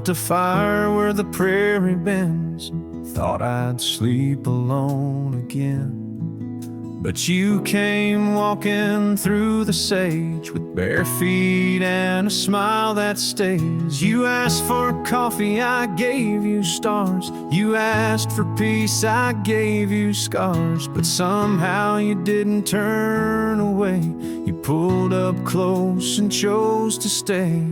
built a fire where the prairie bends. Thought I'd sleep alone again. But you came walking through the sage with bare feet and a smile that stays. You asked for coffee, I gave you stars. You asked for peace, I gave you scars. But somehow you didn't turn away. You pulled up close and chose to stay.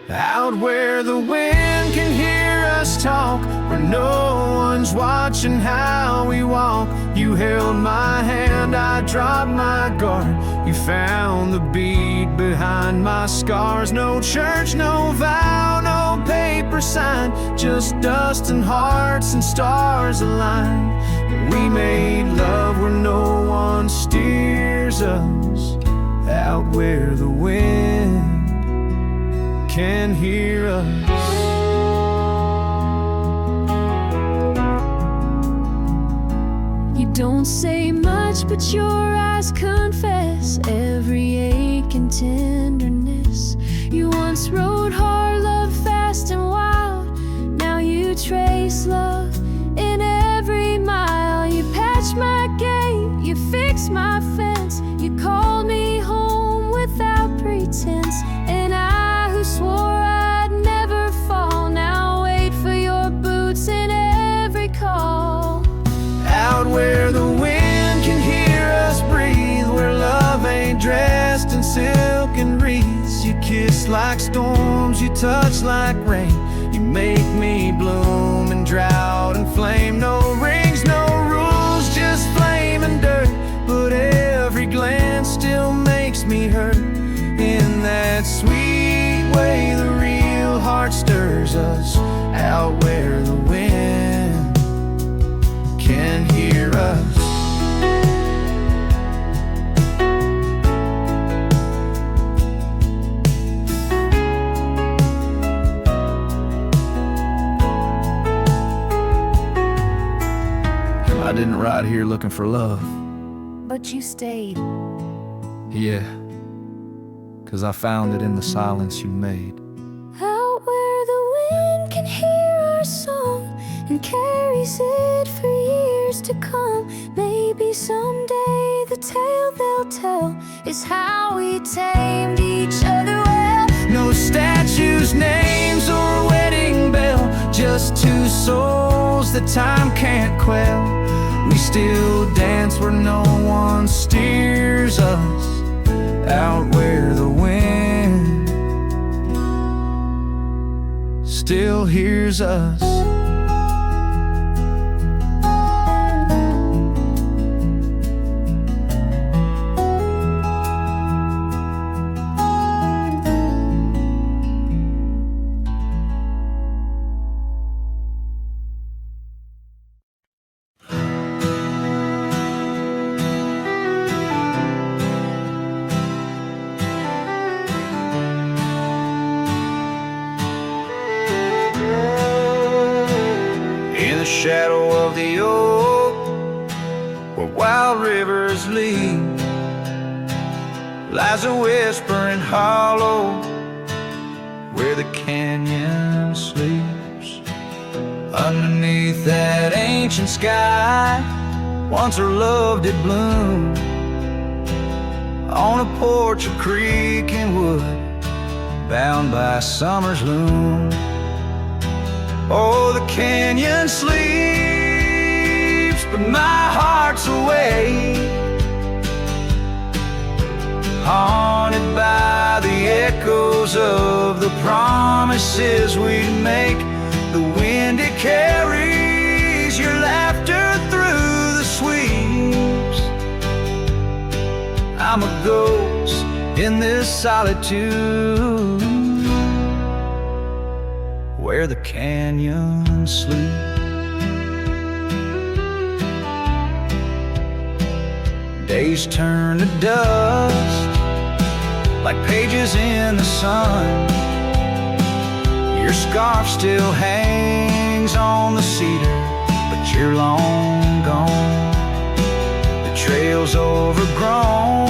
Out where the wind can hear us talk, where no one's watching how we walk. You held my hand, I dropped my guard. You found the beat behind my scars. No church, no vow, no paper sign, just dust and hearts and stars aligned. We made love where no one steers us. Out where the wind can hear us. You don't say much, but your eyes confess every ache and tenderness. You once rode hard, loved fast and wild. Now you trace love in every mile. You patched my gate, you fixed my fence. You called me home without pretense. And I who swore I'd never fall, now wait for your boots in every call. Out where the wind can hear us breathe, where love ain't dressed in silk and wreaths. You kiss like storms, you touch like rain. You make me bloom in drought and flame. No rings, no rules, just flame and dirt. But every glance still makes me hurt. In that sweet way the real heart stirs us. Out where the wind can hear us. I didn't ride here looking for love, But you stayed. yeah, 'cause I found it in the silence you made. Out where the wind can hear our song and carries it for years to come. Maybe someday the tale they'll tell is how we tamed each other well. No statues, names, or wedding bell, just two souls that time can't quell. We still dance where no one steers us. Out where the wind still hears us. In the shadow of the oak, where wild rivers lead, lies a whispering hollow where the canyon sleeps. Underneath that ancient sky, once our love did bloom. On a porch of creek and wood, bound by summer's loom. Oh, the canyon sleeps, but my heart's awake, haunted by the echoes of the promises we'd make. The wind, it carries your laughter through the sweeps. I'm a ghost in this solitude, where the canyon sleeps. Days turn to dust like pages in the sun. Your scarf still hangs on the cedar, but you're long gone. The trail's overgrown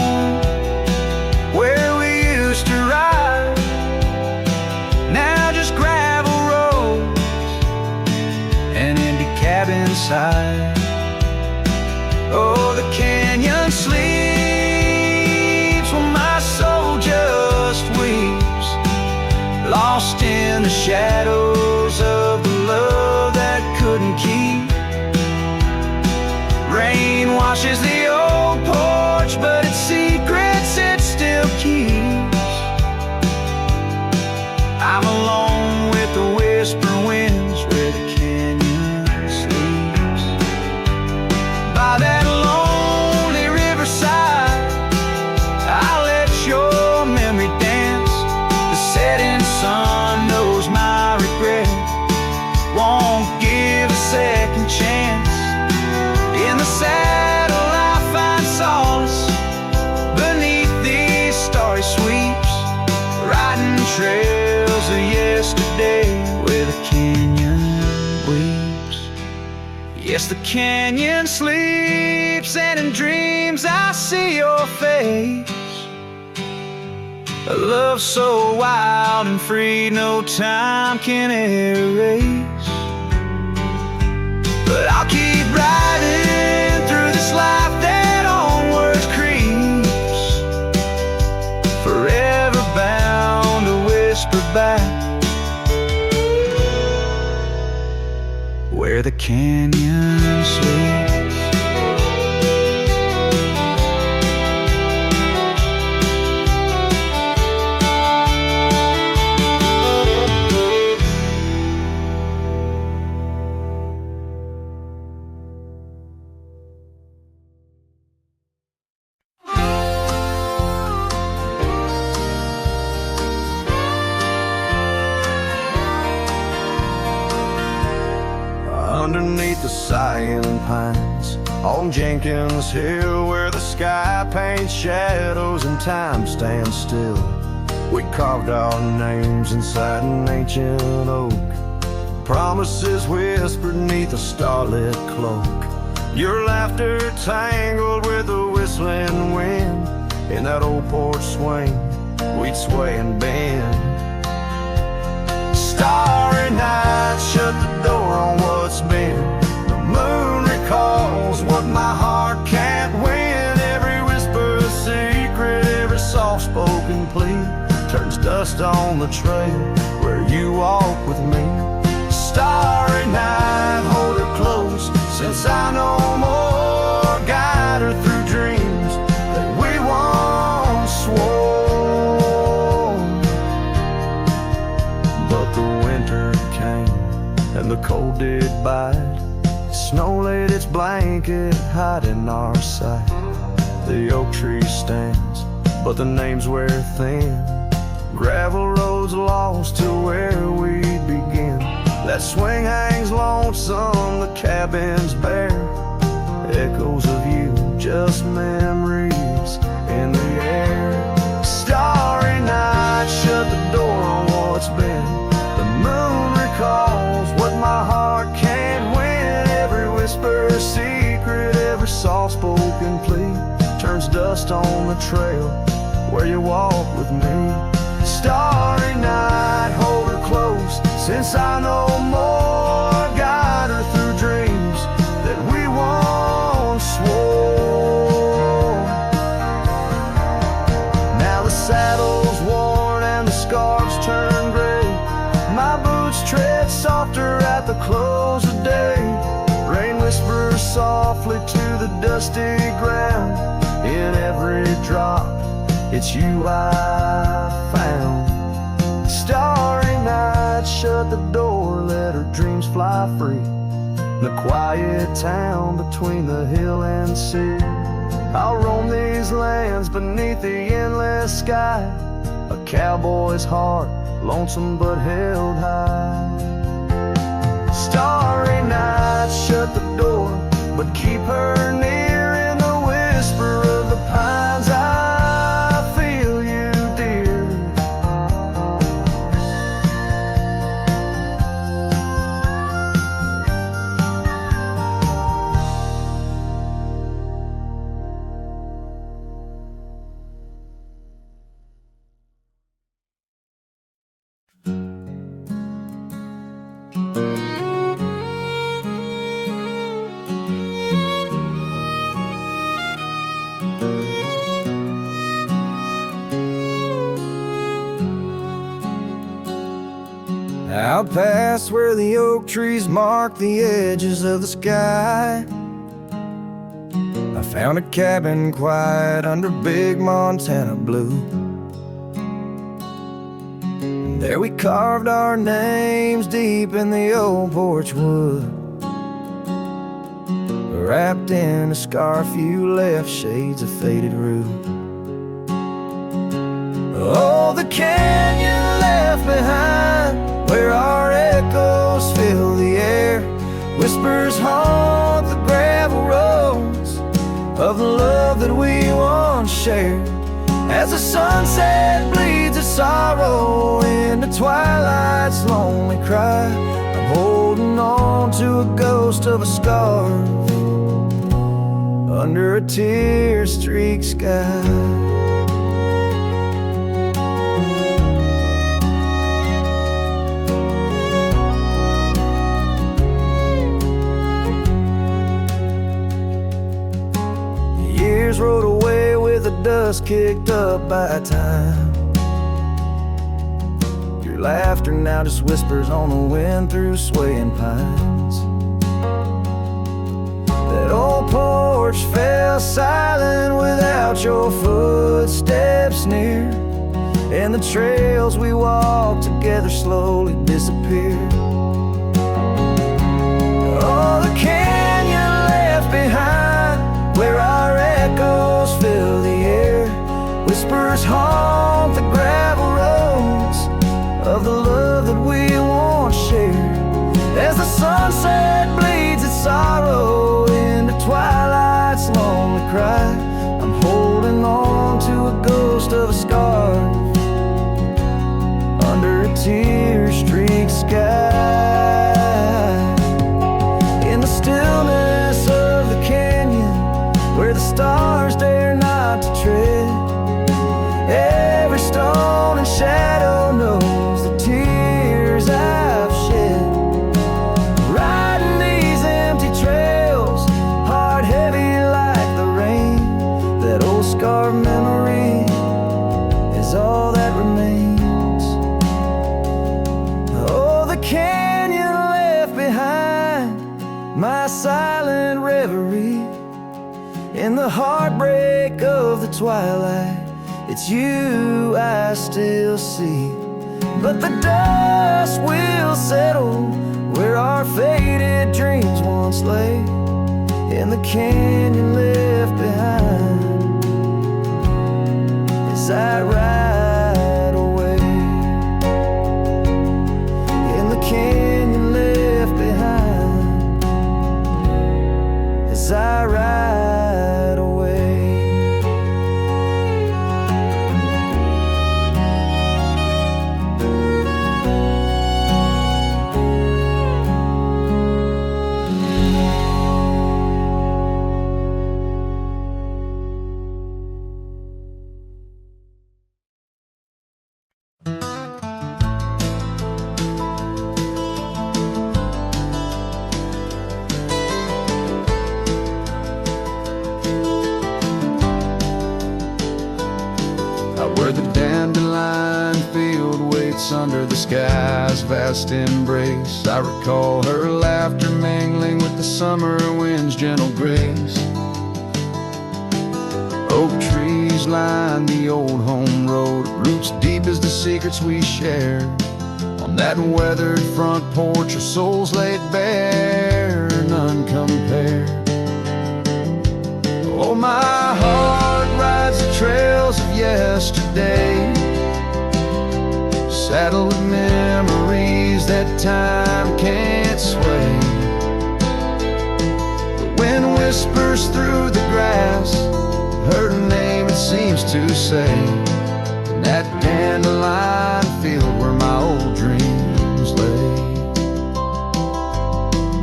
where we used to ride, now just gravel riverside. Oh, the canyon sleeps while my soul just weeps, lost in the shadows of the love that couldn't keep. Rain washes the old porch, but its secrets it still keeps. I'm alone with the whisper winds where the canyon sleeps. By that lonely riverside, I let your memory dance. The setting sun knows my regret won't give a second chance. In the saddle I find solace beneath these starry sweeps, riding trails of yesterday where the canyon weeps. Yes, the canyon sleeps, and in dreams I see your face. A love so wild and free no time can erase. But I'll keep riding through this life that onwards creeps, forever bound to whisper back where the canyon sleeps. Underneath the silent pines on Jenkins Hill, where the sky paints shadows and time stands still, we carved our names inside an ancient oak, promises whispered neath a starlit cloak. Your laughter tangled with the whistling wind. In that old porch swing we'd sway and bend. Starry night shut the door on what's been. The moon recalls what my heart can't win. Every whisper a secret, every soft-spoken plea turns dust on the trail where you walk with me. Starry night, hold her close, since I know more. Guide her through dreams that we once swore. But the winter came and the cold did bite. Snow laid its blanket, hiding our sight. The oak tree stands, but the names wear thin. Gravel roads lost to where we'd begin. That swing hangs lonesome, the cabin's bare. Echoes of you, just memories in the air. Starry night, shut the door on what's been. The moon recalls what my heart can't win. Every whisper a secret, every soft-spoken plea turns dust on the trail where you walk with me. Starry night, hold her close, since I know more. Guide her through dreams that we once swore. Now the saddle's worn and the scarves turn gray. My boots tread softer at the close of day. Rain whispers softly to the dusty ground. In every drop, it's you I found. Starry night, shut the door, let her dreams fly free. The quiet town between the hill and sea. I'll roam these lands beneath the endless sky. A cowboy's heart, lonesome but held high. Starry night, shut the door, but keep her near. In the whisper of the pines I feel you, dear. Out past where the oak trees mark the edges of the sky, I found a cabin quiet under big Montana blue. There we carved our names deep in the old porch wood. Wrapped in a scarf you left shades of faded rue. Oh, the canyon left behind, where our echoes fill the air. Whispers haunt the gravel roads of the love that we once shared. As the sunset bleeds its sorrow into twilight's lonely cry, I'm holding on to a ghost of a scarf under a tear-streaked sky. Years rode away with the dust kicked up by time. Your laughter now just whispers on the wind through swaying pines. That old porch fell silent without your footsteps near, and the trails we walked together slowly disappeared. Oh, the canyon left behind, where our echoes fill the air. Whispers haunt the gravel roads of the love that we once shared. As the sunset bleeds its sorrow into twilight's lonely cry, I'm holding on to a ghost of a scarf under a tear-streaked sky. In the stillness of the canyon, where the stars dare not to tread, every stone and shadow knows the tears I've shed. Riding these empty trails, heart heavy like the rain, that old scar memory is all that remains. Oh, the canyon left behind, my silent reverie. In the heartbreak of the twilight, it's you I still see. But the dust will settle where our faded dreams once lay, in the canyon left behind as I ride away. In the canyon left behind as I ride away. Where the dandelion field waits under the sky's vast embrace, I recall her laughter mingling with the summer wind's gentle grace. Oak trees line the old home road, roots deep as the secrets we shared. On that weathered front porch, our souls laid bare, none compared. Oh, my heart rides the trails of yesterday, saddled with memories that time can't sway. The wind whispers through the grass, her name it seems to say, in that dandelion field where my old dreams lay.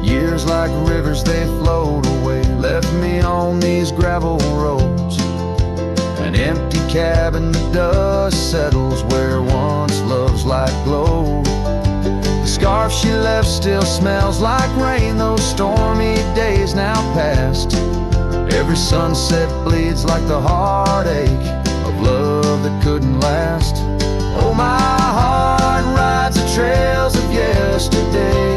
Years like rivers they flowed away, left me on these gravel roads. An empty cabin, the dust settles where once love's light glowed. The scarf she left still smells like rain, those stormy days now past. Every sunset bleeds like the heartache of love that couldn't last. Oh, my heart rides a trails of yesterday,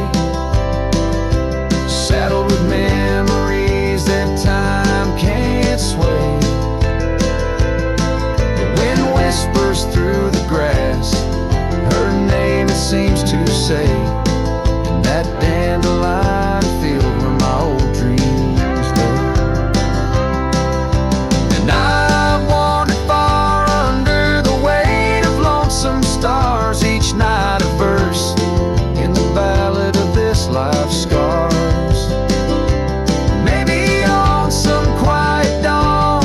saddled with memories that time can't sway. The wind whispers through the grass, her name it seems to say, in that dandelion field where my old dreams lay. And I've wandered far under the weight of lonesome stars, each night a verse in the ballad of this life's scars. Maybe on some quiet dawn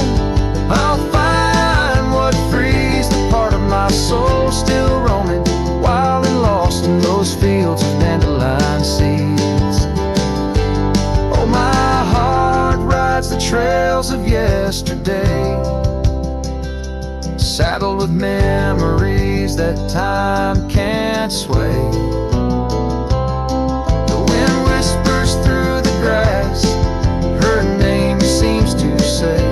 I'll find what frees the part of my soul still roaming wild and lost in those fields of dandelion seeds. Oh, my heart rides the trails of yesterday, saddled with memories that time can't sway. The wind whispers through the grass, her name seems to say,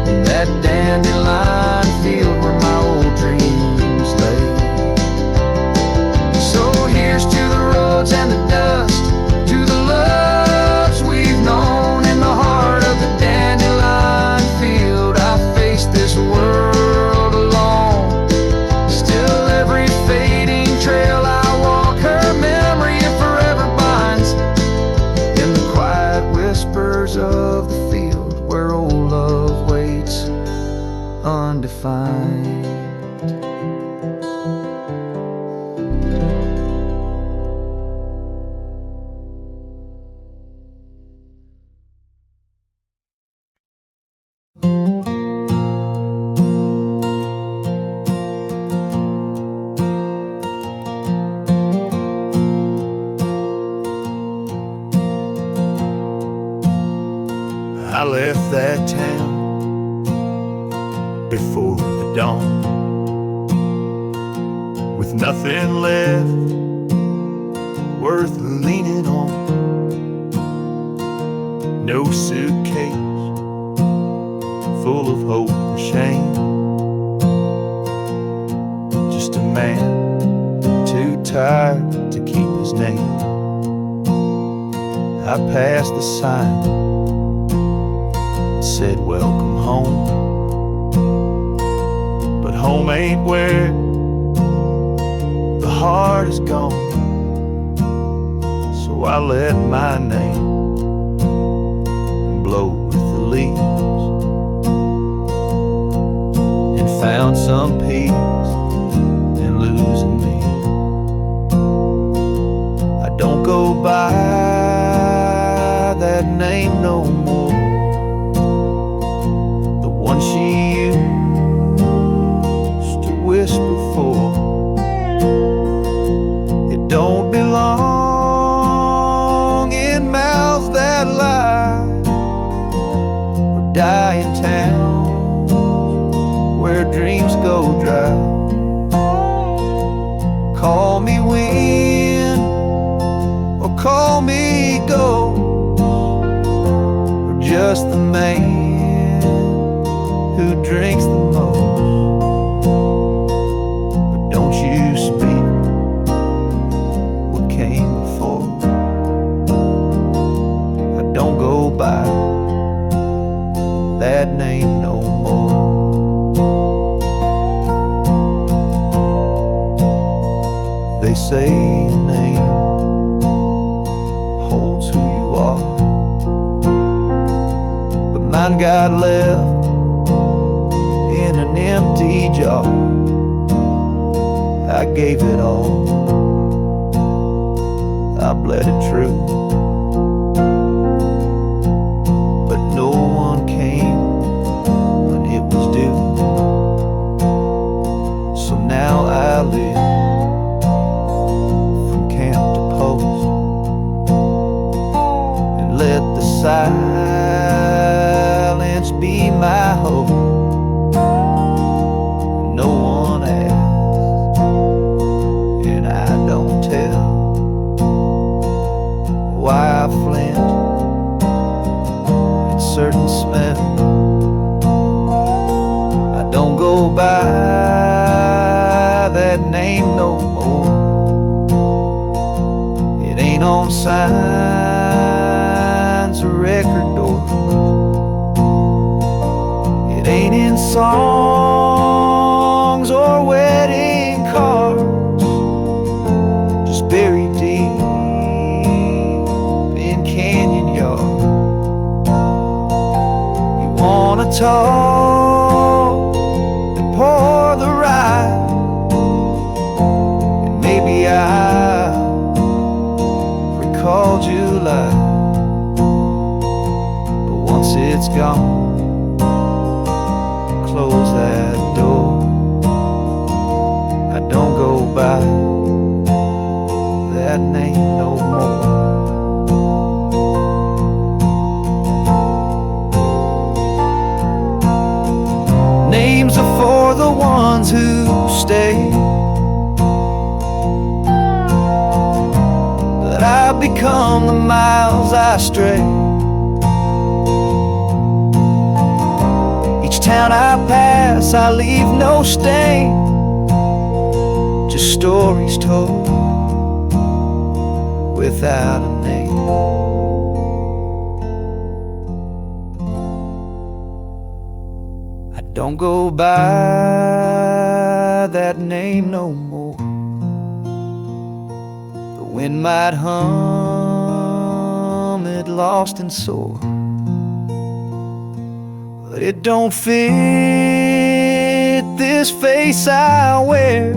in that dandelion field where my old dreams lay. So here's to the roads and the dust, to the loves we've known in the heart of the dandelion field. I face this world alone, still every fading trail I walk, her memory forever binds in the quiet whispers of the field where old love waits undefined. I left that town before the dawn, with nothing left worth leaning on. No suitcase full of hope and shame, just a man too tired to keep his name. I passed the sign, said welcome home, but home ain't where the heart is gone. So I let my name blow with the leaves and found some peace in losing me. I don't go by that name no more, one she used to whisper for. It don't belong in mouths that lie, or die in towns where dreams go dry. Call me wind or call me ghost, or just the man who drinks the most. But don't you speak what came before. I don't go by that name no more. They say your name holds who you are, but mine got left in an empty jar. I gave it all, I bled it true, but no one came when it was due. So now I live from camp to post, and let the silence be my hope. Why I flinch at certain smell. I don't go by that name no more. ain't on signs or record doors. It ain't in songs or wedding cards. Just buried deep in canyon yards. You wanna talk and pour the ride, and maybe I recalled you like, but once it's gone, close that door. I don't go by that name no more. Names are for the ones who stay, but I've become the miles I stray. Each town I pass, I leave no stain, just stories told without a name. I don't go by that name no more. The wind might hum it lost and sore, but it don't fit this face I wear,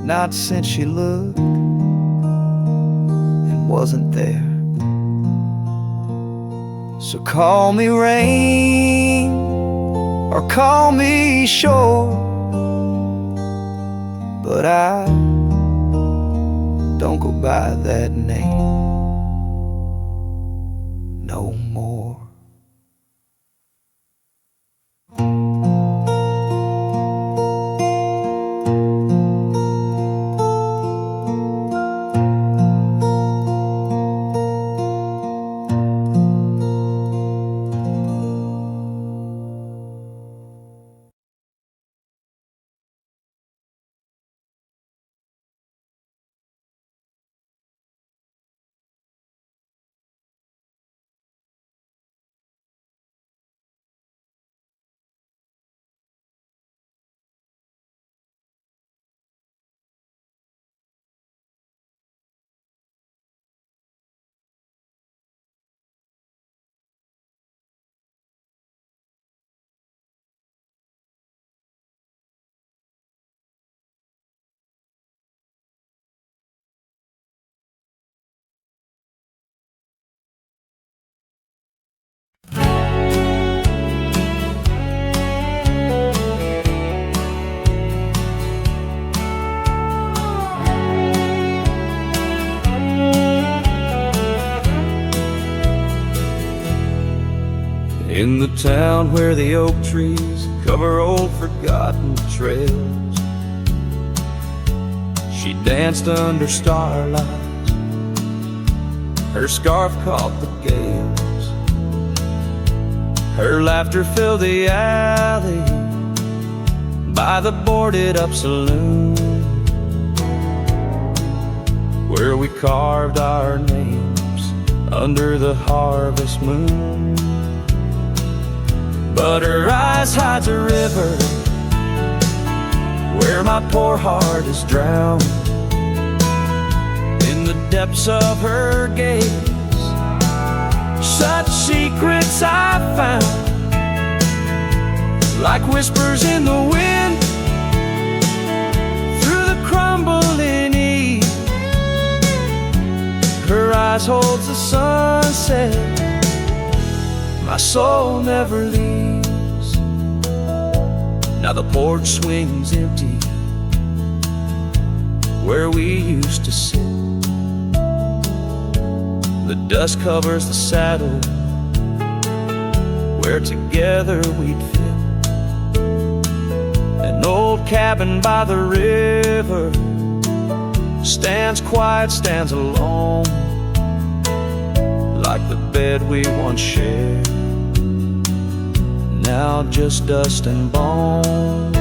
not since she looked and wasn't there. So call me rain or call me shore, but I don't go by that name no more. In the town where the oak trees cover old forgotten trails, she danced under starlight, her scarf caught the gales, her laughter filled the alley by the boarded up saloon, where we carved our names under the harvest moon. But her eyes hides a river where my poor heart is drowned. In the depths of her gaze, such secrets I found, like whispers in the wind through the crumbling eve. Her eyes holds the sunset, my soul never leaves. Now the porch swings empty where we used to sit. The dust covers the saddle where together we'd fit. An old cabin by the river stands quiet, stands alone, like the bed we once shared, now just dust and bone.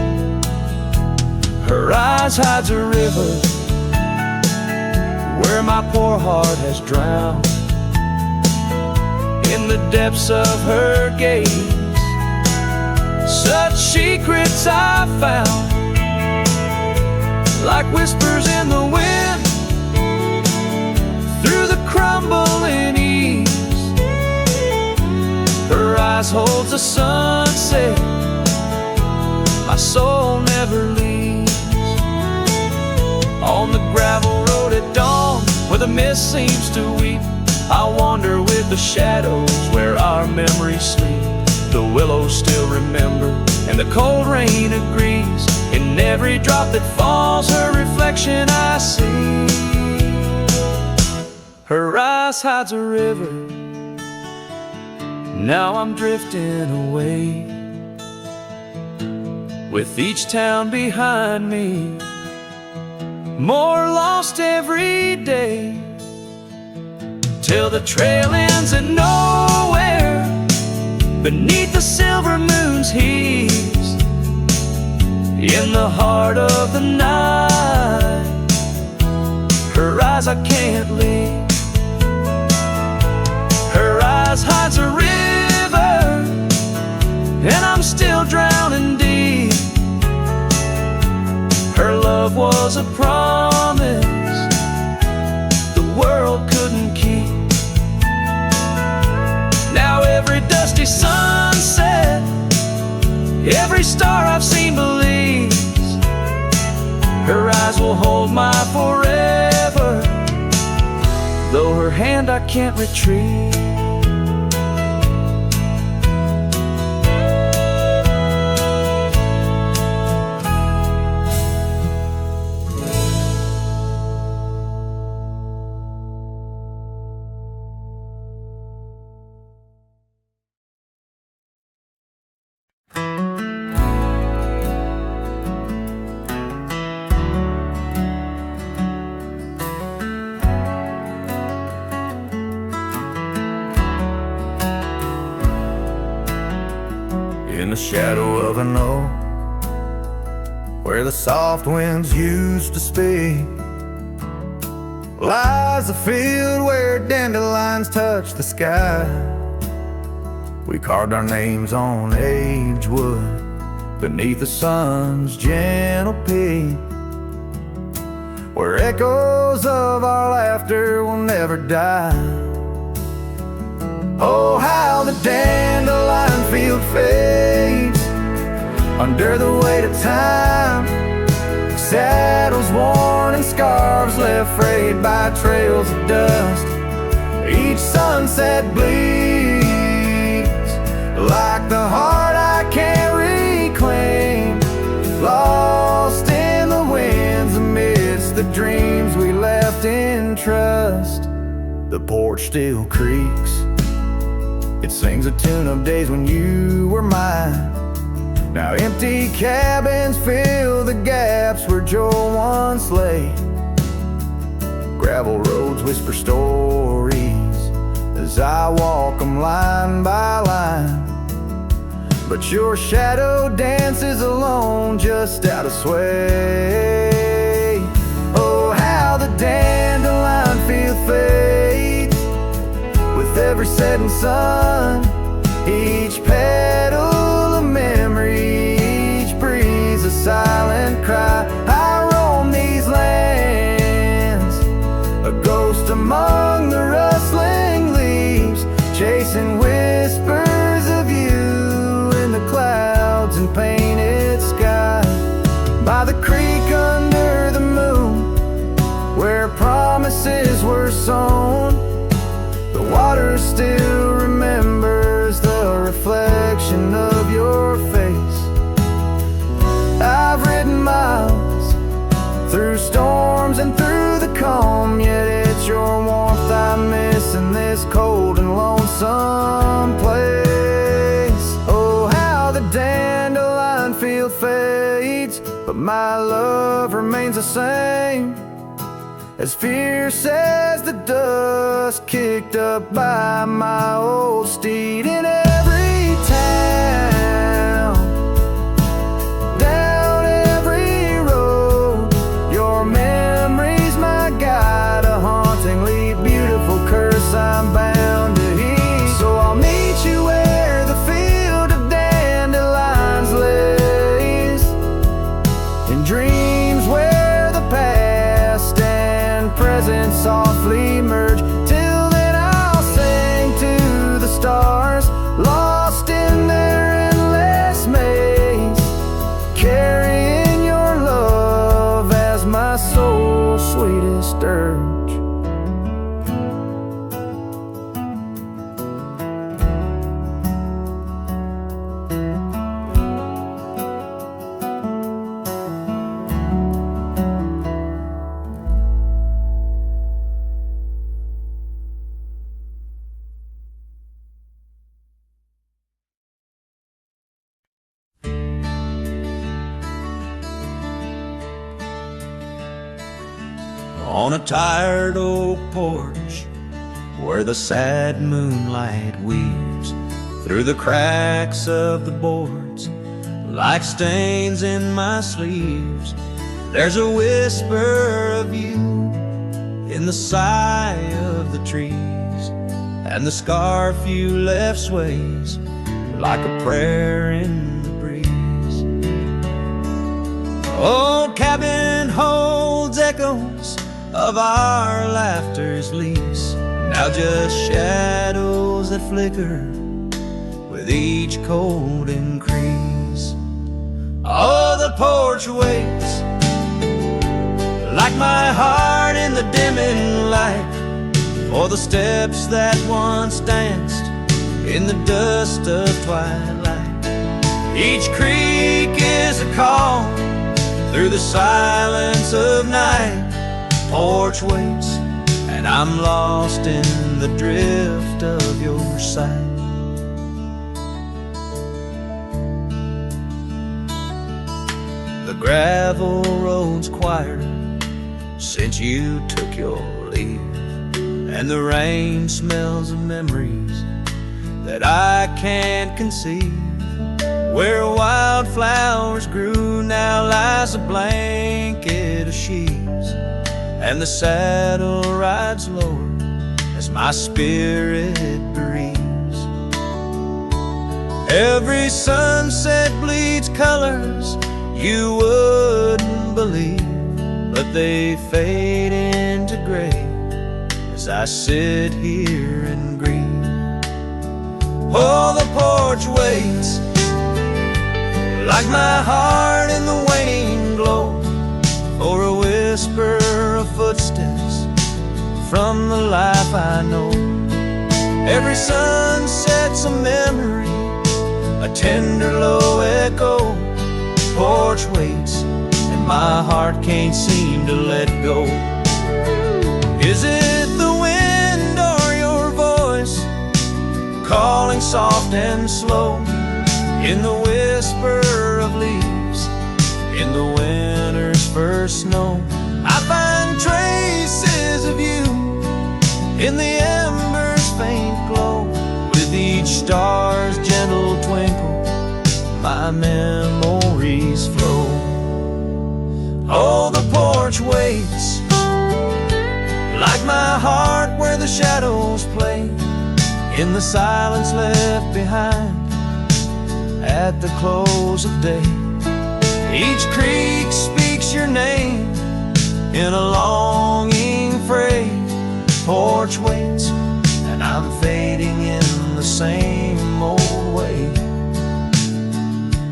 Her eyes hides a river where my poor heart has drowned. In the depths of her gaze, such secrets I found, like whispers in the wind, through the crumbling eaves. Her eyes holds the sunset, my soul never leaves. On the gravel road at dawn, where the mist seems to weep, I wander with the shadows where our memories sleep. The willows still remember, and the cold rain agrees. In every drop that falls, her reflection I see. Her eyes hides a river, now I'm drifting away, with each town behind me, more lost every day, till the trail ends at nowhere, beneath the silver moon's heaves. In the heart of the night, her eyes I can't leave. Her eyes hides a river, and I'm still drowning deep. Her love was a promise the world couldn't keep. Now every dusty sunset, every star I've seen believes her eyes will hold my forever, though her hand I can't retrieve. In the shadow of an oak, where the soft winds used to speak, lies a field where dandelions touch the sky. We carved our names on aged wood beneath the sun's gentle peak, where echoes of our laughter will never die. Oh, how the dandelion field fades under the weight of time. Saddles worn and scarves left frayed by trails of dust. Each sunset bleeds like the heart I can't reclaim, lost in the winds amidst the dreams we left in trust. The porch still creaks, it sings a tune of days when you were mine. Now empty cabins fill the gaps where Joe once lay. Gravel roads whisper stories as I walk them line by line, but your shadow dances alone just out of sway. Oh, how the dandelion field fades with every setting sun. Each petal a memory, each breeze a silent cry. I roam these lands, a ghost among the rustling leaves, chasing whispers of you in the clouds and painted sky. By the creek under the moon, where promises were sown, the water still remembers the reflection of your face. I've ridden miles through storms and through the calm, yet it's your warmth I miss in this cold and lonesome place. Oh, how the dandelion field fades, but my love remains the same, as fierce as the dust kicked up by my old steed. In every town, down every road, your memory's my guide, a on a tired oak porch where the sad moonlight weaves through the cracks of the boards like stains in my sleeves. There's a whisper of you in the sigh of the trees, and the scarf you left sways like a prayer in the breeze. Old cabin holds echoes of our laughter's lease, now just shadows that flicker with each cold increase. Oh, the porch waits like my heart in the dimming light for the steps that once danced in the dust of twilight. Each creak is a call through the silence of night. Porch waits, and I'm lost in the drift of your sight. The gravel road's quieter since you took your leave, and the rain smells of memories that I can't conceive. Where wildflowers grew now lies a blanket of sheaves, and the saddle rides lower as my spirit bereaves. Every sunset bleeds colors you wouldn't believe, but they fade into gray as I sit here and grieve. Oh, the porch waits like my heart in the waning glow for a whisper of footsteps from the life I know. Every sunset's a memory, a tender low echo. Porch waits, and my heart can't seem to let go. Is it the wind or your voice calling soft and slow in the whisper of leaves in the winter's first snow? I find traces of you in the embers' faint glow. With each star's gentle twinkle, my memories flow. Oh, the porch waits like my heart where the shadows play in the silence left behind at the close of day. Each creek speaks your name in a longing fray. Porch waits, and I'm fading in the same old way.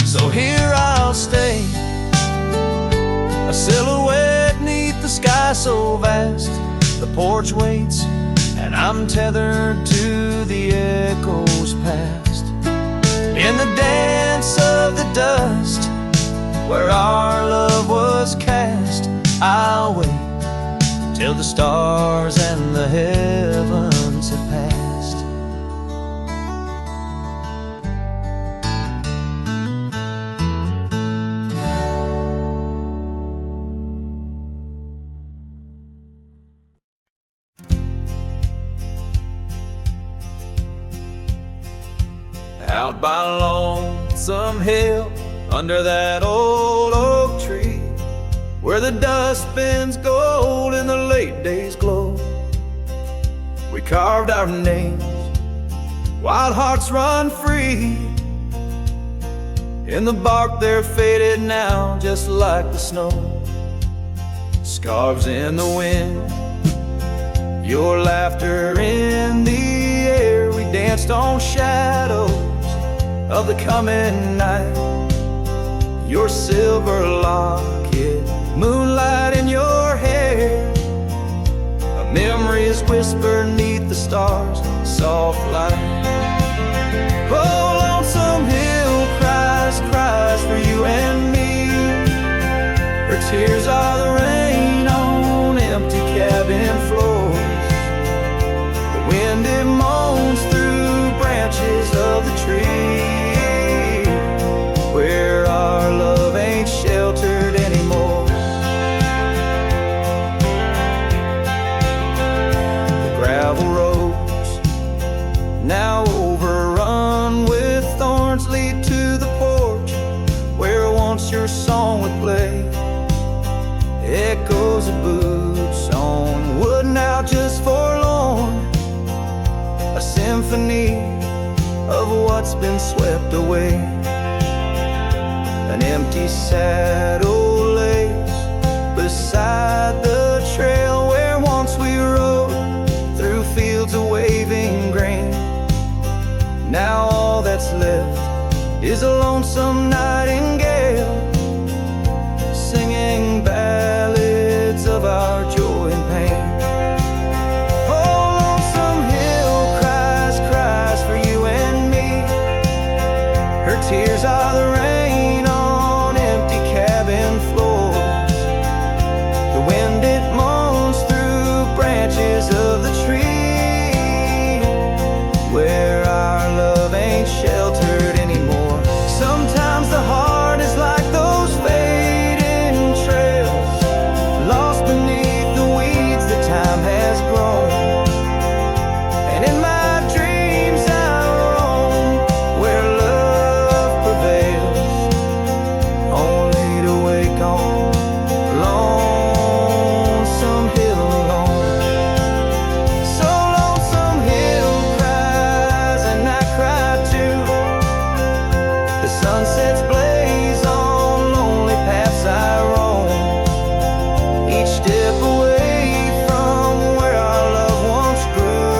So here I'll stay, a silhouette neath the sky so vast. The porch waits, and I'm tethered to the echoes past. In the dance of the dust where our love was cast, I'll wait till the stars and the heavens have passed. Out by Lonesome Hill, under that old oak tree, where the dust bends gold in the late day's glow, we carved our names, wild hearts run free. In the bark they're faded now, just like the snow. Scarves in the wind, your laughter in the air. We danced on shadows of the coming night. Your silver locket, moonlight in your hair. A memory is whispered neath the stars, soft light. Oh, Lonesome Hill cries for you and me. Her tears are the rain on empty cabin floors. The wind, it moans through branches of the tree, where our love ain't sheltered anymore. of boots on wood, now just forlorn, a symphony of what's been swept away. An empty saddle lays beside the trail where once we rode through fields of waving grain. Now all that's left is a lonesome nightingale singing ballads of our joy and pain. Oh, lonesome hill cries, cries for you and me. Her tears are the rain on empty cabin floors. The wind, it moans through branches of the tree where our love ain't sheltered anymore. Sometimes the heart is like those fading trails, lost beneath the weeds that time has grown. And in my dreams I roam where love prevails, only to wake on lonesome hill alone. So lonesome hill cries and I cry too. The sunsets blaze on lonely paths I roam, each step away from where our love once grew.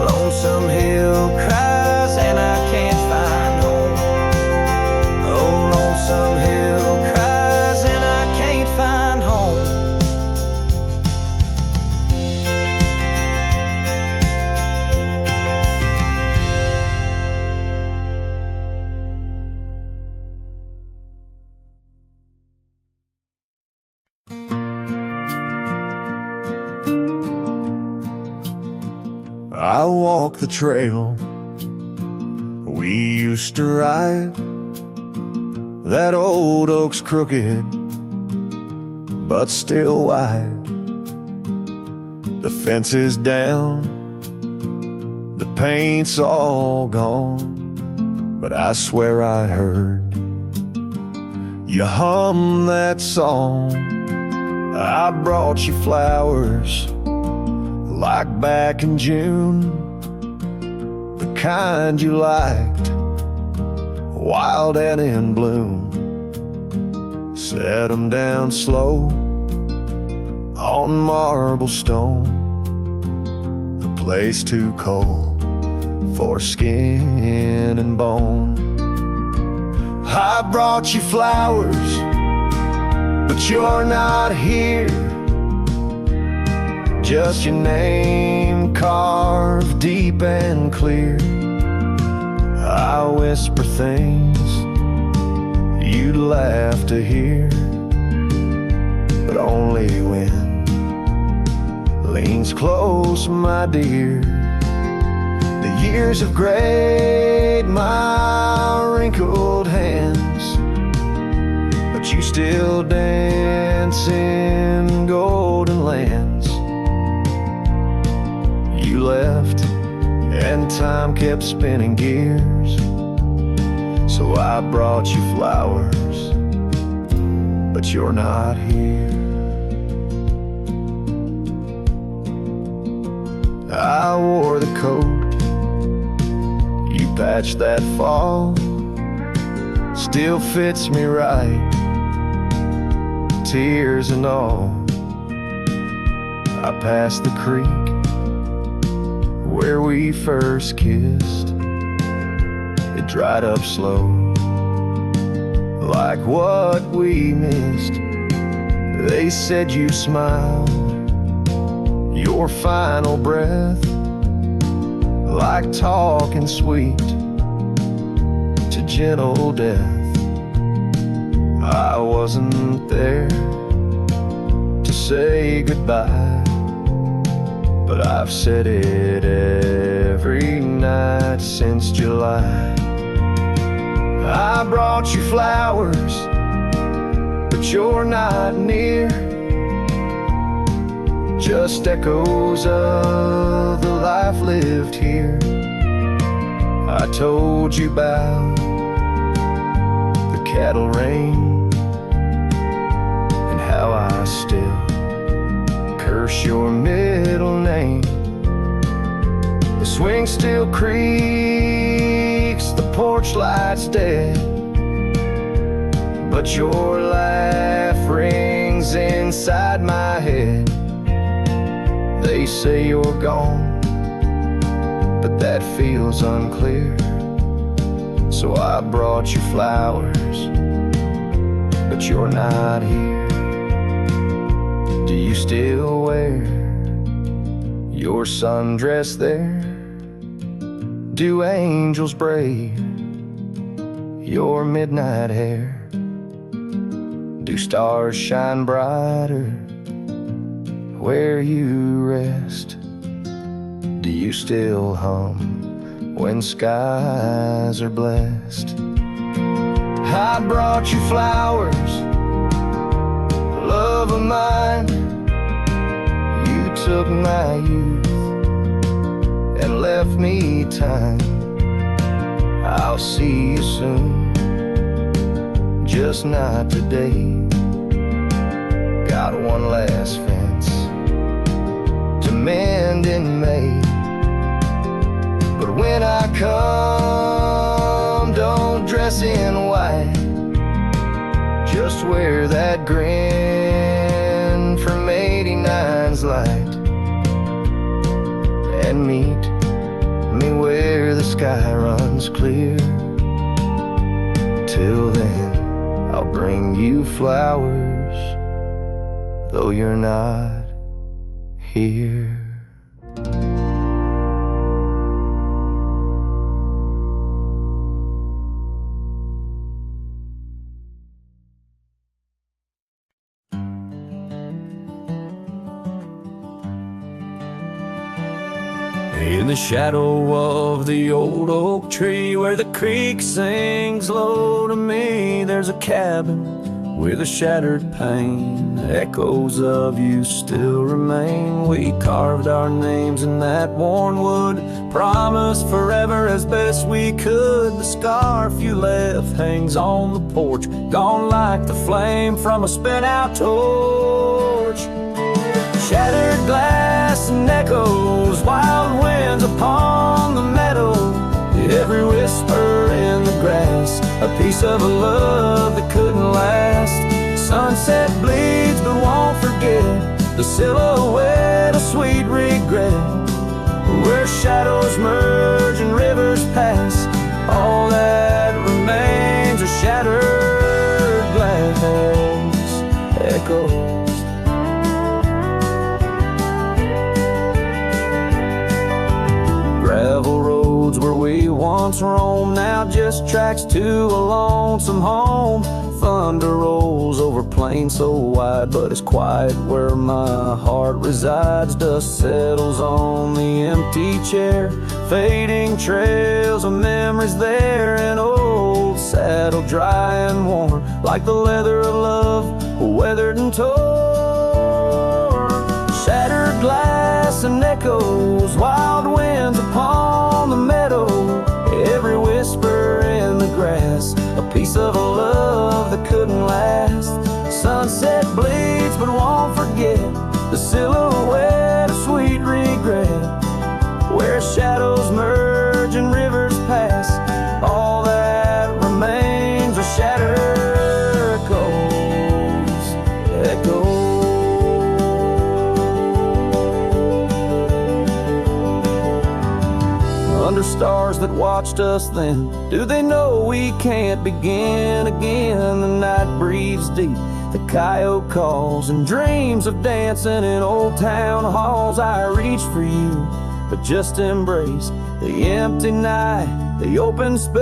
Lonesome hill cries and I can't find home. Oh, lonesome hill cries and I can't find home. I walk the trail we used to ride. That old oak's crooked, but still wide. The fence is down, the paint's all gone, but I swear I heard you hum that song. I brought you flowers like back in June, the kind you liked, wild and in bloom. Set 'em down slow on marble stone, the place too cold for skin and bone. I brought you flowers, but you're not here. Just your name carved deep and clear. I whisper things you'd laugh to hear, but only when leans close, my dear. The years have grayed my wrinkled hands, but you still dance in golden lands. You left and time kept spinning gears, so I brought you flowers, but you're not here. I wore the coat you patched that fall, still fits me right, tears and all. I passed the creek where we first kissed. It dried up slow, like what we missed. They said you smiled, your final breath, like talking sweet to gentle death. I wasn't there to say goodbye, but I've said it every night since July. I brought you flowers, but you're not near. Just echoes of the life lived here. I told you about the cattle rain still curse your middle name. The swing still creaks, the porch light's dead, but your laugh rings inside my head. They say you're gone, but that feels unclear. So I brought you flowers, but you're not here. Do you still wear your sundress there? Do angels braid your midnight hair? Do stars shine brighter where you rest? Do you still hum when skies are blessed? I brought you flowers, love of mine. You took my youth and left me time. I'll see you soon, just not today. Got one last fence to mend in May. But when I come, don't dress in white. Just wear that grin from 89's light, and meet me where the sky runs clear. Till then, I'll bring you flowers, though you're not here. In the shadow of the old oak tree where the creek sings low to me, there's a cabin with a shattered pane. Echoes of you still remain. We carved our names in that worn wood, promised forever as best we could. The scarf you left hangs on the porch, gone like the flame from a spent-out torch. Shattered glass and echoes, wild winds upon the meadow, every whisper in the grass, a piece of a love that couldn't last. Sunset bleeds but won't forget, the silhouette of sweet regret, where shadows merge and rivers pass. All that remains are shattered glass echoes. Gravel roads where we once roamed, now just tracks to a lonesome home. Thunder rolls over plains so wide, but it's quiet where my heart resides. Dust settles on the empty chair, fading trails of memories there. An old saddle dry and worn, like the leather of love, weathered and torn. Shattered glass and echoes, wild winds upon the meadow, every whisper in the grass, a piece of a love that couldn't last. Sunset bleeds but won't forget, the silhouette of sweet regret, where shadows merge and rivers pass. All that remains are shattered echoes. Under stars that watched us then, do they know we can't begin again? The night breathes deep, the coyote calls, and dreams of dancing in old town halls. I reach for you, but just embrace the empty night, the open space.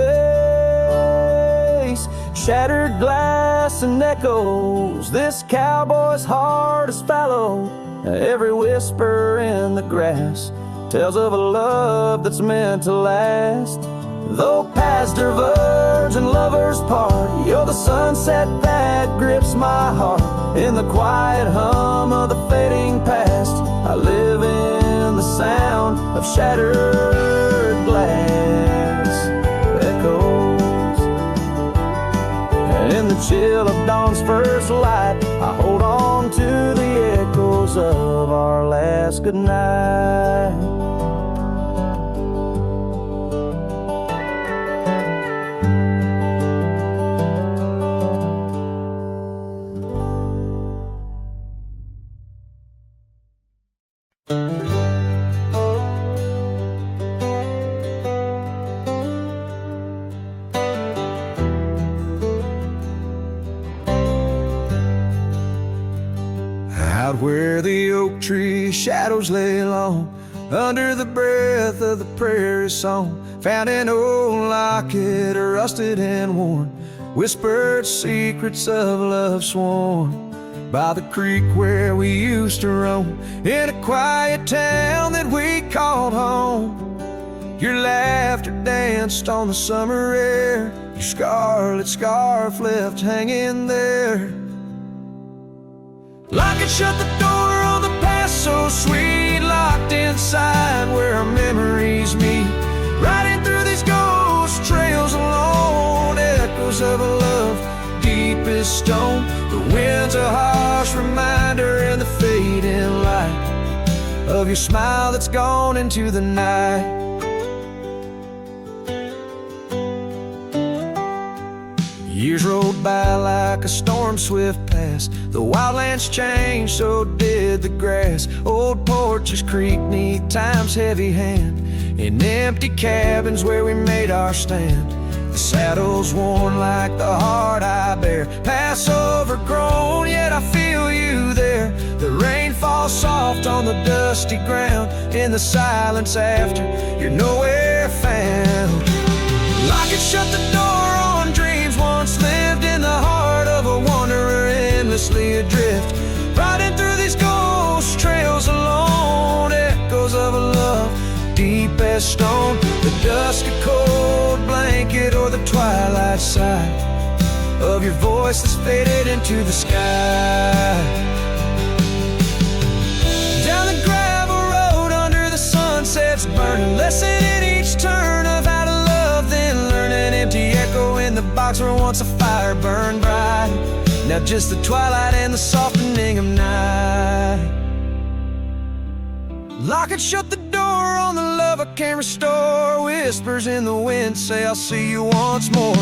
Shattered glass and echoes, this cowboy's heart is fallow. Every whisper in the grass tells of a love that's meant to last. Though paths diverge and lovers part, you're the sunset that grips my heart. In the quiet hum of the fading past, I live in the sound of shattered glass echoes. And in the chill of dawn's first light, I hold on to the echoes of our last goodnight. Out where the oak tree shadows lay long, under the breath of the prairie song, found an old locket, rusted and worn, whispered secrets of love sworn. By the creek where we used to roam, in a quiet town that we called home, your laughter danced on the summer air, your scarlet scarf left hanging there. Lock and shut the door on the past so sweet, locked inside where our memories meet, riding through these ghost trails alone, echoes of a love deep as stone. The wind's a harsh reminder in the fading light of your smile that's gone into the night. Years rolled by like a storm swift past, the wildlands changed, so did the grass. Old porches creak neath time's heavy hand, in empty cabins where we made our stand. The saddle's worn like the heart I bear, past overgrown, yet I feel you there. The rain falls soft on the dusty ground, in the silence after you're nowhere found. Lock and shut the door on dreams once lived in the heart of a wanderer endlessly adrift, riding through these ghost trails alone, echoes of a love deep as stone. The dusk a cold blanket or the twilight sigh of your voice that's faded into the sky. Down the gravel road under the sunsets burning, lesson in each turn of how to love, then learn an empty echo in the box where once a fire burned bright. Now just the twilight and the softening of night. Lock and shut the door on the love I can't restore, whispers in the wind say I'll see you once more.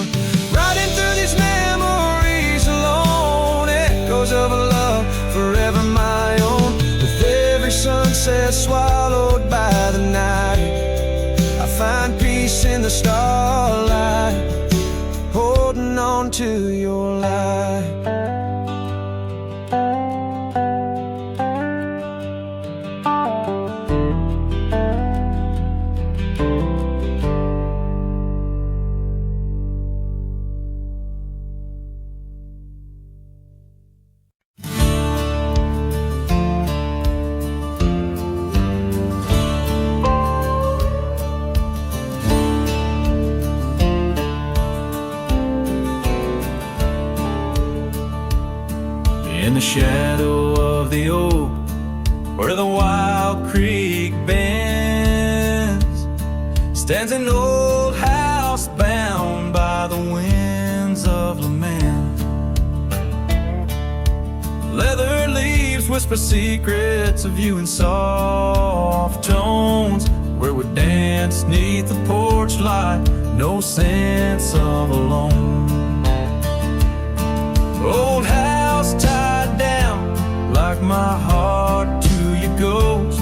Riding through these memories alone, echoes of a love forever my own. With every sunset swallowed by the night, I find peace in the starlight, holding on to your light. In the shadow of the oak, where the wild creek bends, stands an old house bound by the winds of lament. Leather leaves whisper secrets of you in soft tones, where we dance neath the porch light, no sense of alone. Old house tied down like my heart to your ghost,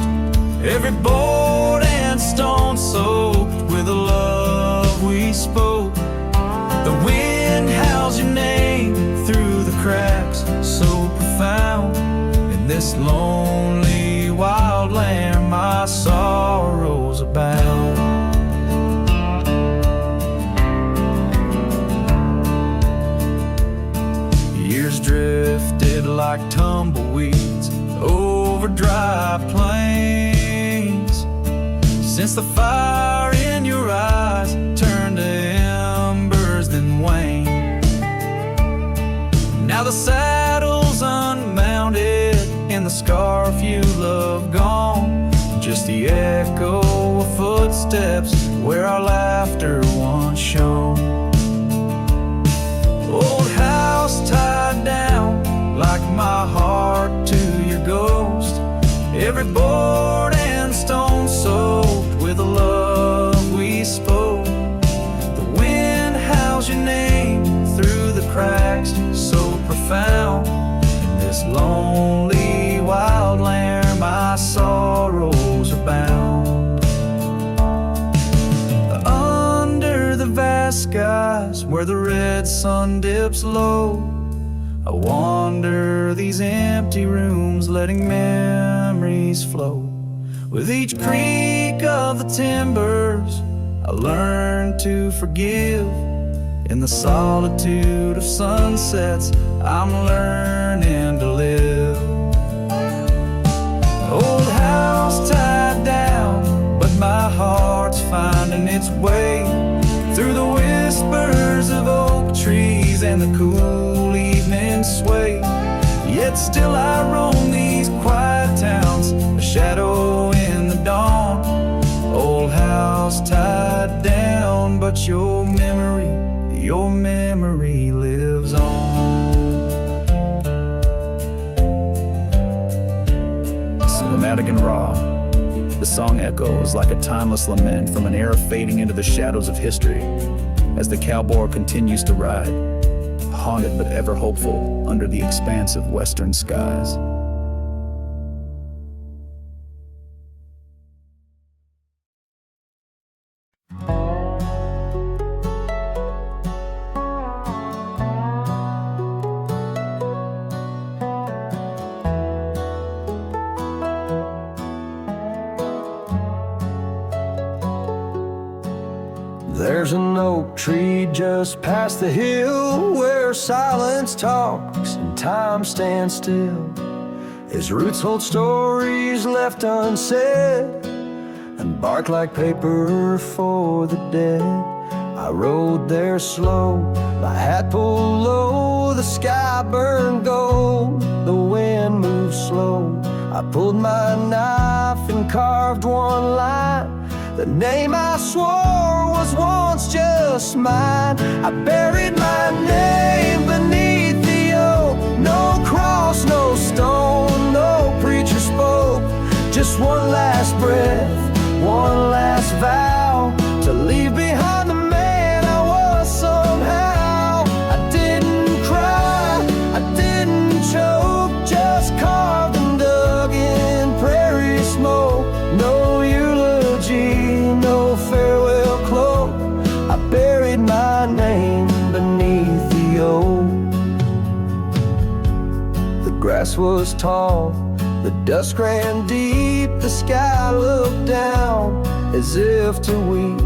every board and stone soaked with the love we spoke. The wind howls your name through the cracks, so profound. In this lonely wild land my sorrows abound. Years drifted like tumbleweeds over dry plains, since the fire in your eyes turned to embers then waned. Now the saddle's unmounted and the scarf you love gone, just the echo of footsteps where our laughter once shone. Old house tied down like my heart every board and stone soaked with the love we spoke. The wind howls your name through the cracks, so profound. In this lonely wild land, my sorrows are bound. Under the vast skies, where the red sun dips low, I wander these empty rooms, letting memories flow. With each creak of the timbers, I learn to forgive. In the solitude of sunsets, I'm learning to live. Old house tied down, but my heart's finding its way through the whispers of oak trees and the cool evening sway. Yet still I roam these quiet towns, a shadow in the dawn. Old house tied down, but your memory lives on. Cinematic and raw, the song echoes like a timeless lament from an era fading into the shadows of history as the cowboy continues to ride, haunted but ever hopeful under the expansive western skies. There's an oak tree just past the hill where silence talks and time stands still. His roots hold stories left unsaid and bark like paper for the dead. I rode there slow, my hat pulled low, the sky burned gold, the wind moved slow. I pulled my knife and carved one line, the name I swore was once just mine. I buried my name beneath the oak. No cross, no stone, no preacher spoke. Just one last breath, one last vow, to leave behind the man I was somehow. I didn't cry, I didn't choke, just carved and dug in prairie smoke. No eulogy, no farewell cloak. I buried my name beneath the oak. The grass was tall, the dust ran deep, the sky looked down as if to weep.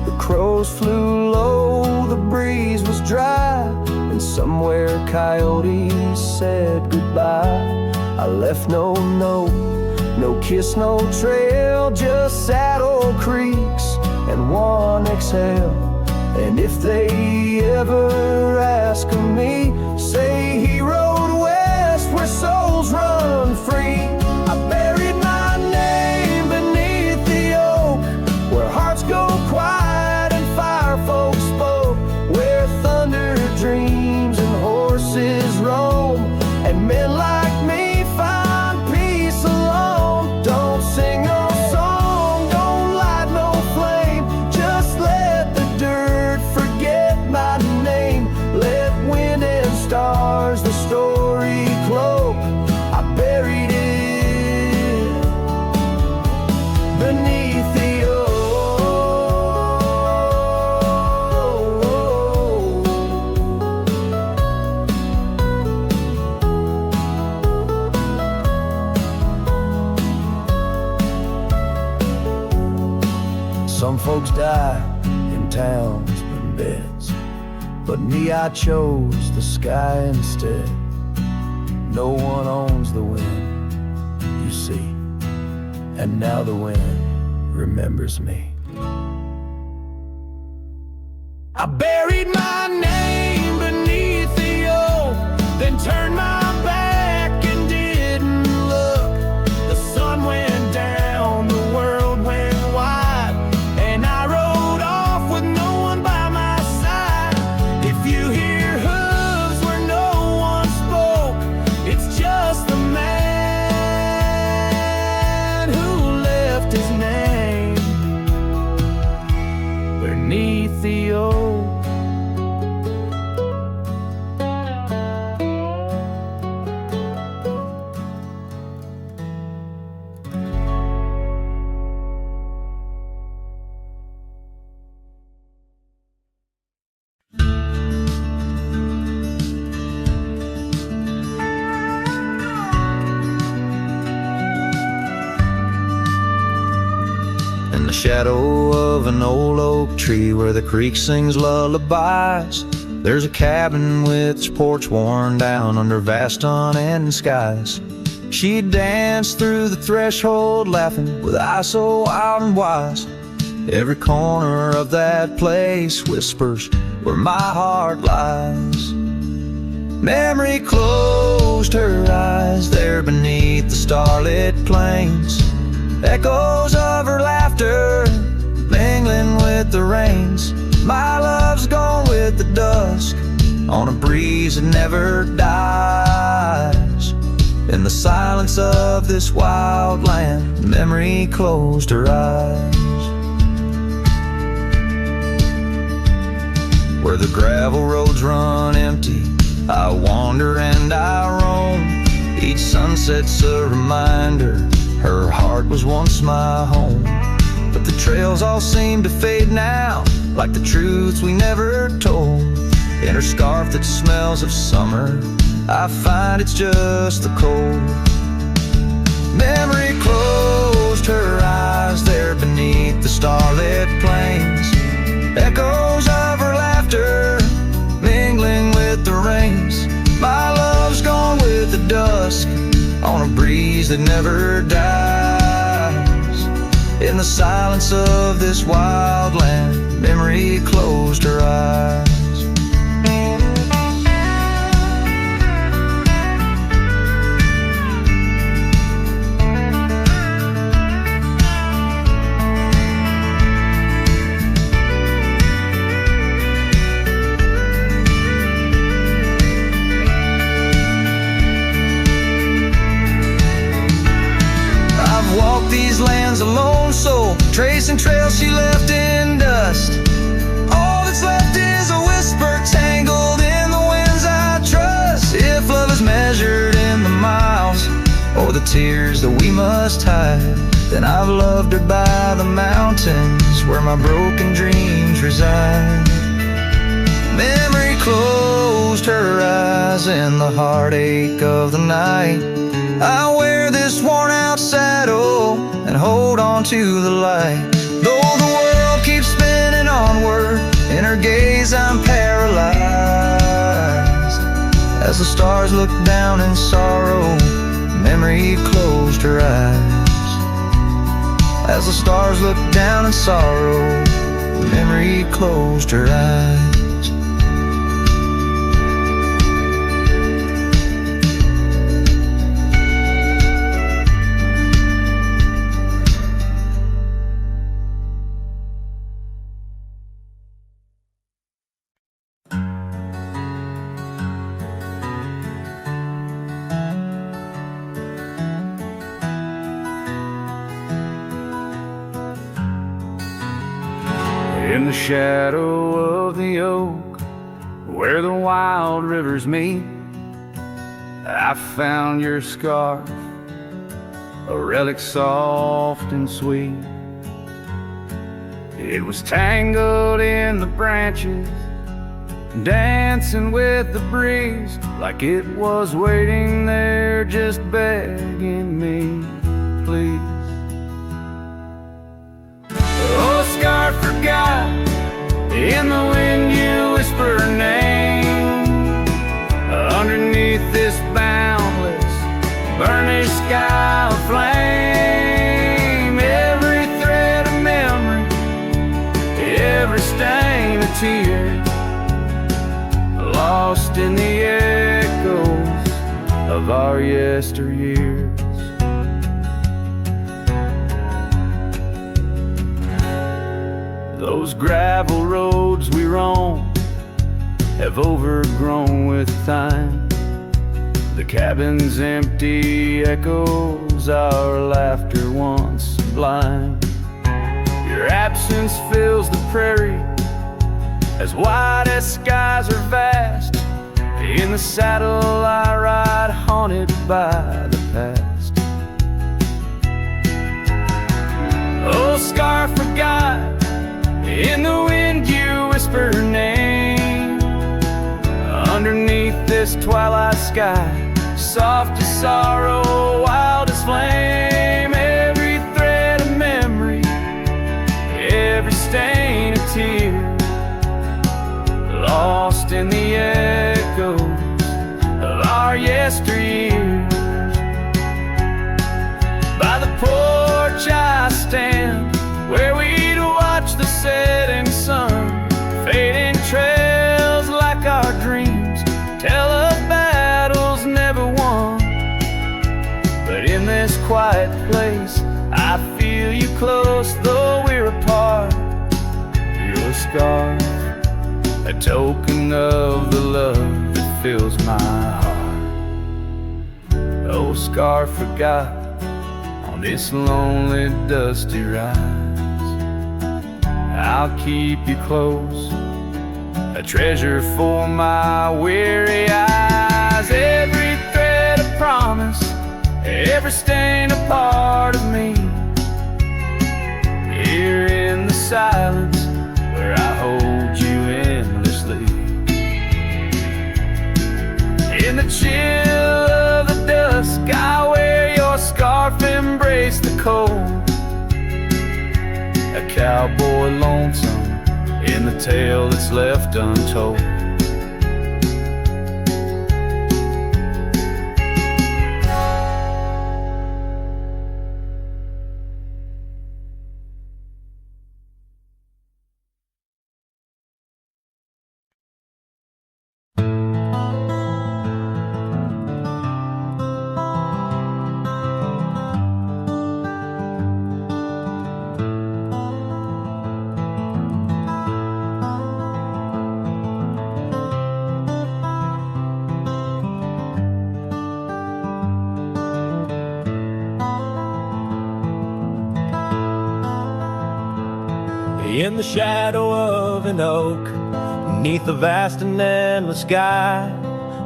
The crows flew low, the breeze was dry, and somewhere coyotes said goodbye. I left no note, no kiss, no trail, just saddle creaks and one exhale. And if they ever ask of me, say he rode west where souls run free. I buried my name beneath the oak, where hearts go quiet and fire folks spoke, where thunder dreams and horses roam, and men like me find peace alone. Don't sing no song, don't light no flame, just let the dirt forget my name. Let wind and stars the story cloak. I buried it beneath the oak. Some folks die in towns and beds, but me, I chose the sky instead. No one owns the wind, you see, and now the wind remembers me. I buried my name beneath the oak, then turned my back and didn't look. The sun went down, the world went wide, and I rode off with no one by my side. If you hear hooves where no one spoke, it's just the man the shadow of an old oak tree where the creek sings lullabies, there's a cabin with its porch worn down under vast unending skies. She'd dance through the threshold laughing with eyes so wild and wise. Every corner of that place whispers where my heart lies. Memory closed her eyes there beneath the starlit plains. Echoes of her laughter mingling with the rains. My love's gone with the dusk on a breeze that never dies. In the silence of this wild land, memory closed her eyes. Where the gravel roads run empty, I wander and I roam. Each sunset's a reminder her heart was once my home. But the trails all seem to fade now, like the truths we never told. In her scarf that smells of summer, I find it's just the cold. Memory closed her eyes there beneath the starlit plains. Echoes of her laughter mingling with the rains. My love's gone with the dusk on a breeze that never dies. In the silence of this wild land, memory closed her eyes. These lands a lone soul, tracing trails she left in dust. All that's left is a whisper tangled in the winds I trust. If love is measured in the miles or the tears that we must hide, then I've loved her by the mountains where my broken dreams reside. Memory closed her eyes in the heartache of the night. I wear this worn out saddle and hold on to the light. Though the world keeps spinning onward, in her gaze I'm paralyzed. As the stars look down in sorrow, memory closed her eyes. As the stars look down in sorrow, memory closed her eyes. In the shadow of the oak, where the wild rivers meet, I found your scarf, a relic soft and sweet. It was tangled in the branches, dancing with the breeze, like it was waiting there just begging me, please. Oh, scarf forgot, in the wind you whisper her name. Underneath this boundless, burnished sky of flame, every thread of memory, every stain of tear, lost in the echoes of our yesteryears. Those gravel roads we roam have overgrown with time. The cabin's empty echoes our laughter once sublime. Your absence fills the prairie, as wide as skies are vast. In the saddle I ride, haunted by the past. Oh, scarf forgot, in the wind you whisper her name. Underneath this twilight sky, soft as sorrow, wild as flame, every thread of memory, echoes of our yesteryears. By the porch I stand, where we'd watch the setting sun. Fading trails like our dreams tell of battles never won. But in this quiet place, I feel you close, though we're apart. You're a scar, a token of the love that fills my heart. Oh, scar forgot on this lonely, dusty ride. I'll keep you close, a treasure for my weary eyes. Every thread a promise, every stain a part of me. Here in the silence, where I hold you endlessly. In the chill of the dusk, I wear your scarf, embrace the cold. A cowboy lonesome in the tale that's left untold. In the shadow of an oak, beneath the vast and endless sky,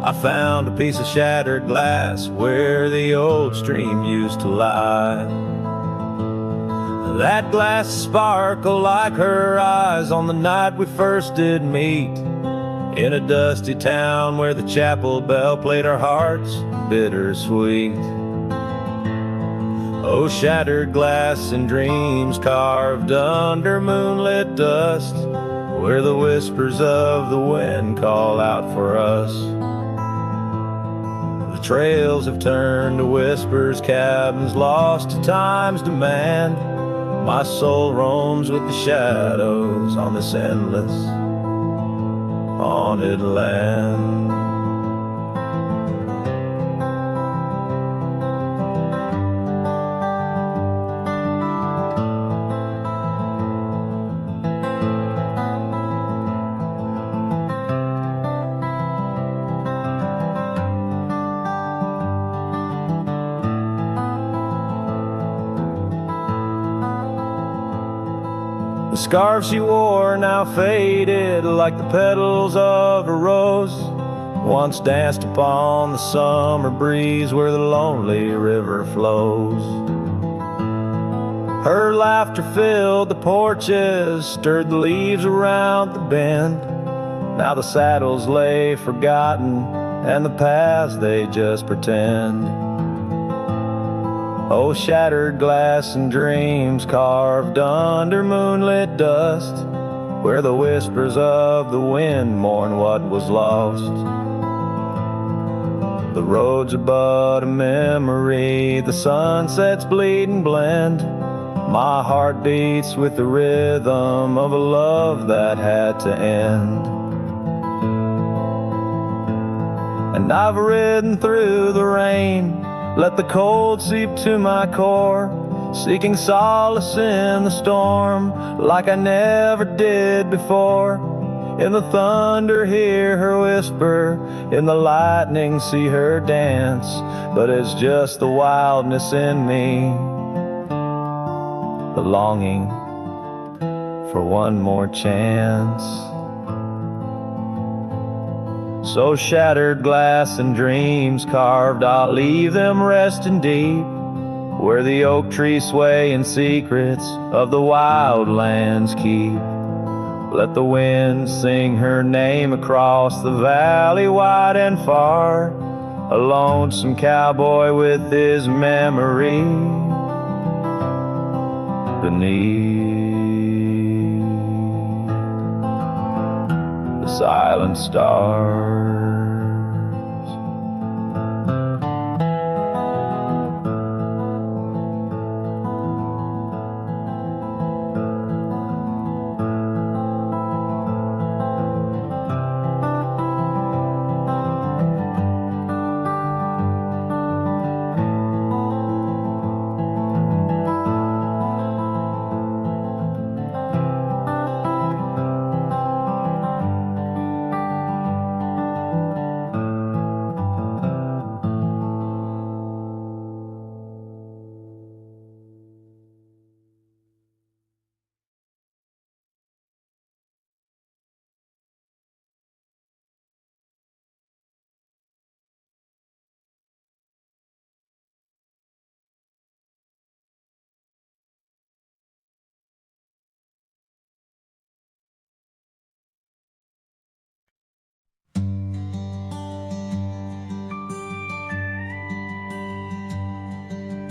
I found a piece of shattered glass where the old stream used to lie. That glass sparkled like her eyes on the night we first did meet, in a dusty town where the chapel bell played our hearts bittersweet. Oh, shattered glass and dreams carved under moonlit dust, where the whispers of the wind call out for us. The trails have turned to whispers, cabins lost to time's demand. My soul roams with the shadows on this endless, haunted land. The scarf she wore now faded like the petals of a rose, once danced upon the summer breeze where the lonely river flows. Her laughter filled the porches, stirred the leaves around the bend. Now the saddles lay forgotten, and the paths they just pretend. Oh, shattered glass and dreams carved under moonlit dust, where the whispers of the wind mourn what was lost. The roads are but a memory, the sunsets bleed and blend. My heart beats with the rhythm of a love that had to end. And I've ridden through the rain, let the cold seep to my core, seeking solace in the storm like I never did before. In the thunder hear her whisper, in the lightning see her dance, but it's just the wildness in me, the longing for one more chance. So shattered glass and dreams carved, I'll leave them resting deep, where the oak trees sway and secrets of the wild lands keep. Let the wind sing her name across the valley wide and far, a lonesome cowboy with his memory beneath the silent stars.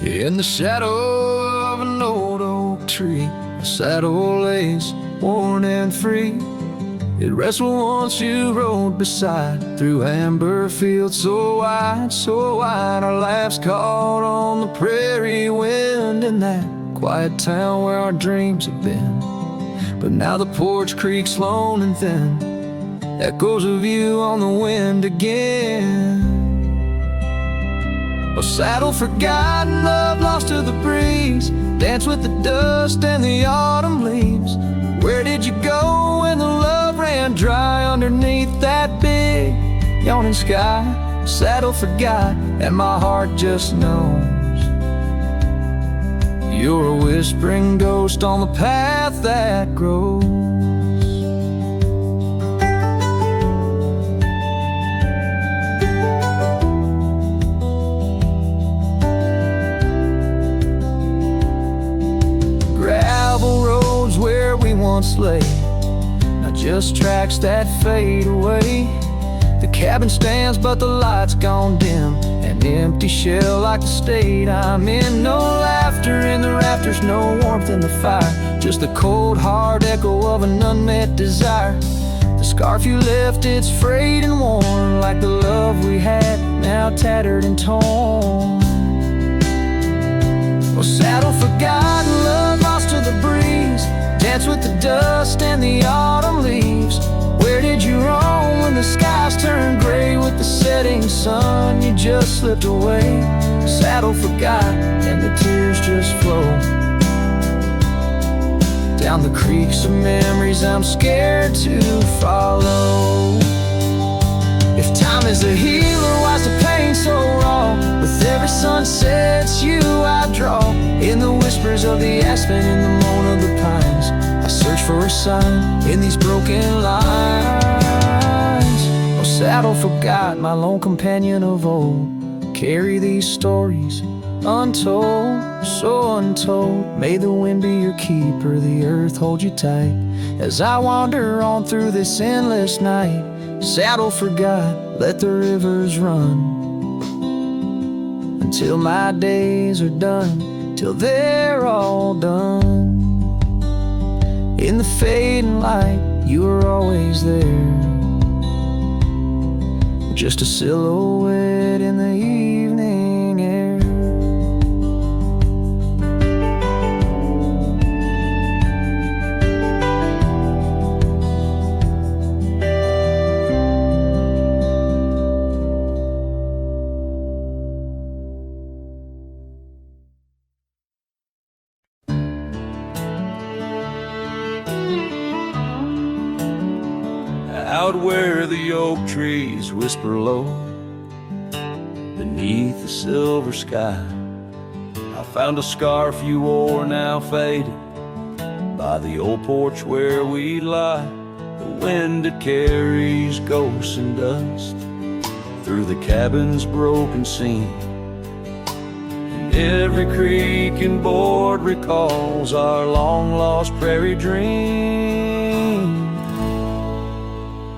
In the shadow of an old oak tree, a saddle lays worn and free. It rests where once you rode beside, through amber fields so wide, our laughs caught on the prairie wind in that quiet town where our dreams have been. But now the porch creaks lone and thin, echoes of you on the wind again. A saddle forgotten, love lost to the breeze, dance with the dust and the autumn leaves. Where did you go when the love ran dry underneath that big yawning sky? A saddle forgot, and my heart just knows you're a whispering ghost on the path that grows. Where we once lay, not just tracks that fade away. The cabin stands but the light's gone dim, an empty shell like the state I'm in. No laughter in the rafters, no warmth in the fire, just the cold hard echo of an unmet desire. The scarf you left, it's frayed and worn, like the love we had, now tattered and torn. Well, saddle forgotten, love lost to the breeze, dance with the dust and the autumn leaves. Where did you roam when the skies turned gray with the setting sun? You just slipped away. Saddle forgot, and the tears just flow down the creeks of memories I'm scared to follow. If time is a healer, why's the pain so raw? With every sunset you I draw, in the whispers of the aspen, in the moan of the pines, I search for a sign in these broken lines. Oh, saddle forgot, my lone companion of old, carry these stories untold, so untold. May the wind be your keeper, the earth hold you tight, as I wander on through this endless night. Saddle forgot, let the rivers run until my days are done, till they're all done. In the fading light, you were always there, just a silhouette in the evening air. Out where the oak trees whisper low beneath the silver sky, I found a scarf you wore, now faded, by the old porch where we lie. The wind it carries ghosts and dust through the cabin's broken seam, and every creak and board recalls our long-lost prairie dream.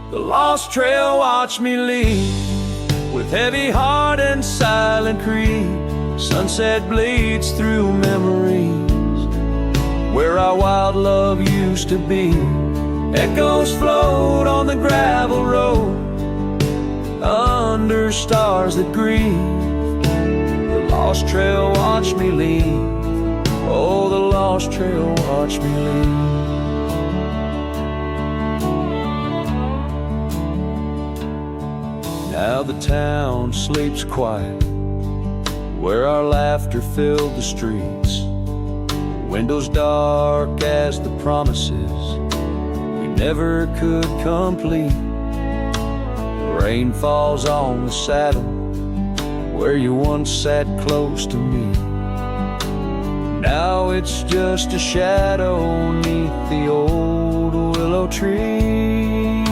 The lost trail watched me lead, with heavy heart and silent creed. Sunset bleeds through memories, where our wild love used to be. Echoes float on the gravel road, under stars that grieve. The lost trail watched me leave. Oh, the lost trail watched me leave. Now the town sleeps quiet, where our laughter filled the streets. Windows dark as the promises we never could complete. Rain falls on the saddle, where you once sat close to me. Now it's just a shadow neath the old willow tree.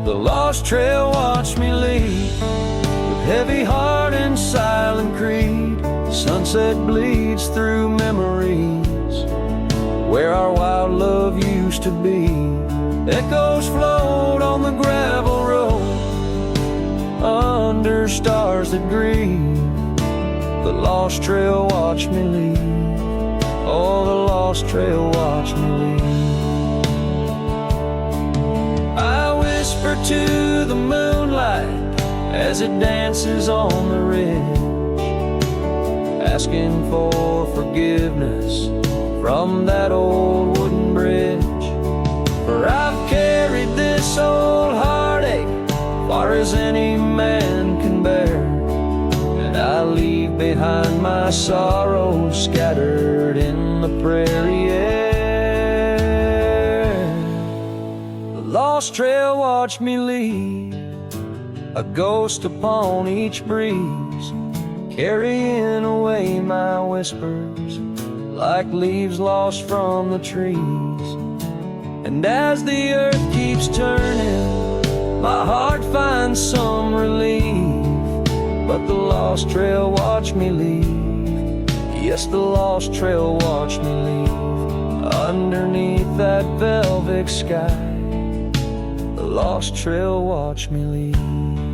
The lost trail watched me leave, with heavy heart and silent creed. Sunset bleeds through memories, where our wild love used to be. Echoes float on the gravel road, under stars that grieve. The lost trail watched me leave. Oh, the lost trail watched me leave. I whisper to the moonlight as it dances on the ridge, asking for forgiveness from that old wooden bridge. For I've carried this old heartache far as any man can bear, and I leave behind my sorrows scattered in the prairie air. The lost trail watched me leave, a ghost upon each breeze, carrying away my whispers like leaves lost from the trees. And as the earth keeps turning, my heart finds some relief. But the lost trail watched me leave. Yes, the lost trail watched me leave. Underneath that velvet sky, the lost trail watched me leave.